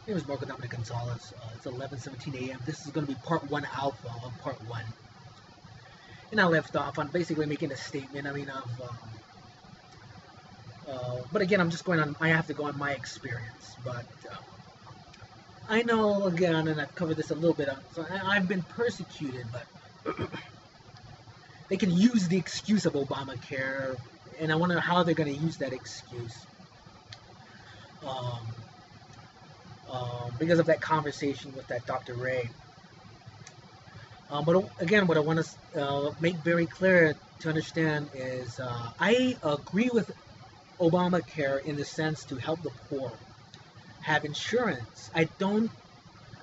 name is Marco Dominic Gonzalez. It's 11:17 a.m. This is going to be part 1 alpha of part 1. And I left off on basically making a statement. But again, I'm just going on. I have to go on my experience. But I know again, and I've covered this a little bit. So I've been persecuted, but they can use the excuse of Obamacare, and I wonder how they're going to use that excuse. Because of that conversation with that Dr. Ray. But again, what I want to make very clear to understand is I agree with Obamacare in the sense to help the poor have insurance. I don't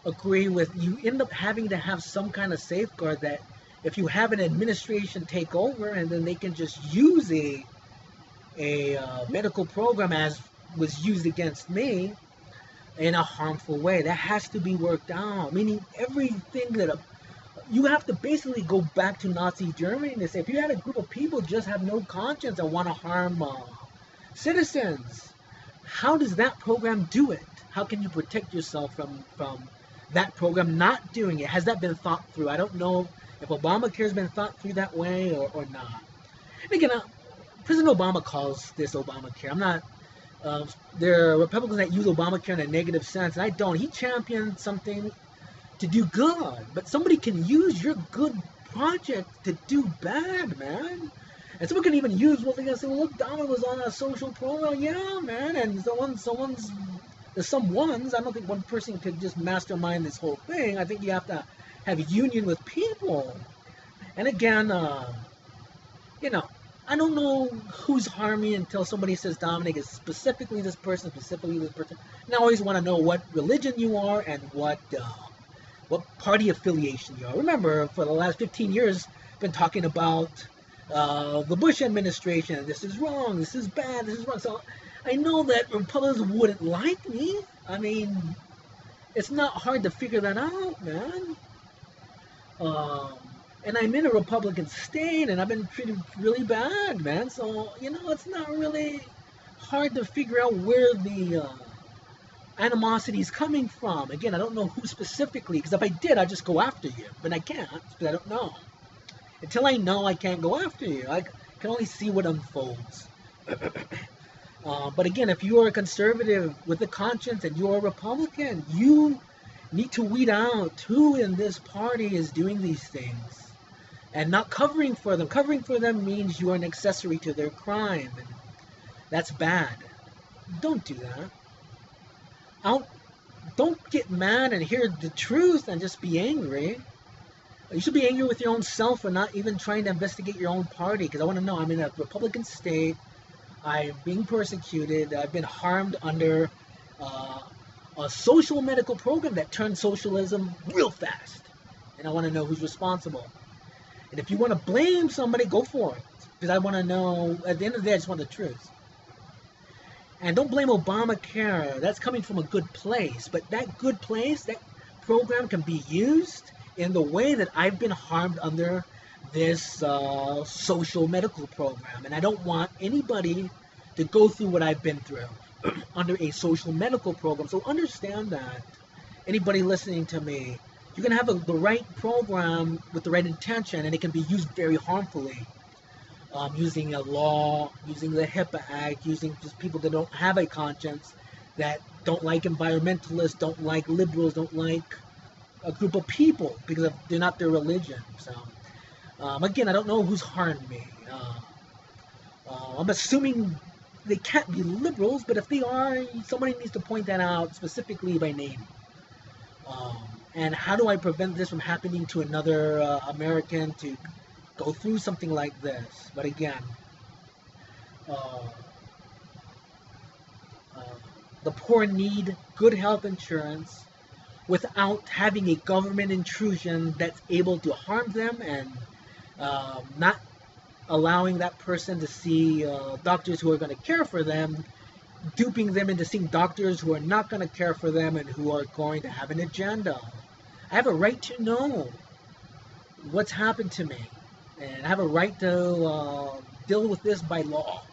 agree with you end up having to have some kind of safeguard that if you have an administration take over and then they can just use a medical program as was used against me in a harmful way. That has to be worked out. Meaning everything that you have to basically go back to Nazi Germany and say, if you had a group of people just have no conscience and want to harm citizens, how does that program do it? How can you protect yourself from that program not doing it? Has that been thought through? I don't know if Obamacare has been thought through that way or not. And again, President Obama calls this Obamacare. I'm not. There are Republicans that use Obamacare in a negative sense, and I don't. He championed something to do good, but somebody can use your good project to do bad, man. And someone can even use, well, they're going to say, well, look, Donald was on a social program. Yeah, man, and someone's, I don't think one person could just mastermind this whole thing. I think you have to have a union with people. And again, I don't know who's harming until somebody says Dominic is specifically this person, And I always want to know what religion you are and what party affiliation you are. Remember, for the last 15 years, I've been talking about the Bush administration. This is wrong. This is bad. This is wrong. So I know that Republicans wouldn't like me. I mean, it's not hard to figure that out, man. And I'm in a Republican state, and I've been treated really bad, man. So, it's not really hard to figure out where the animosity is coming from. Again, I don't know who specifically, because if I did, I'd just go after you. But I can't, because I don't know. Until I know, I can't go after you. I can only see what unfolds. But again, if you are a conservative with a conscience and you're a Republican, you need to weed out who in this party is doing these things. And not covering for them. Covering for them means you are an accessory to their crime. And that's bad. Don't do that. Don't get mad and hear the truth and just be angry. You should be angry with your own self for not even trying to investigate your own party. Because I want to know, I'm in a Republican state. I'm being persecuted. I've been harmed under a social medical program that turned socialism real fast. And I want to know who's responsible. And if you want to blame somebody, go for it. Because I want to know, at the end of the day, I just want the truth. And don't blame Obamacare. That's coming from a good place. But that good place, that program can be used in the way that I've been harmed under this social medical program. And I don't want anybody to go through what I've been through under a social medical program. So understand that. Anybody listening to me, you can have the right program with the right intention, and it can be used very harmfully. Using a law, using the HIPAA Act, using just people that don't have a conscience, that don't like environmentalists, don't like liberals, don't like a group of people because they're not their religion. So, again, I don't know who's harmed me. I'm assuming they can't be liberals, but if they are, somebody needs to point that out specifically by name. And how do I prevent this from happening to another American to go through something like this? But again, the poor need good health insurance without having a government intrusion that's able to harm them and not allowing that person to see doctors who are going to care for them, duping them into seeing doctors who are not going to care for them and who are going to have an agenda. I have a right to know what's happened to me, and I have a right to deal with this by law.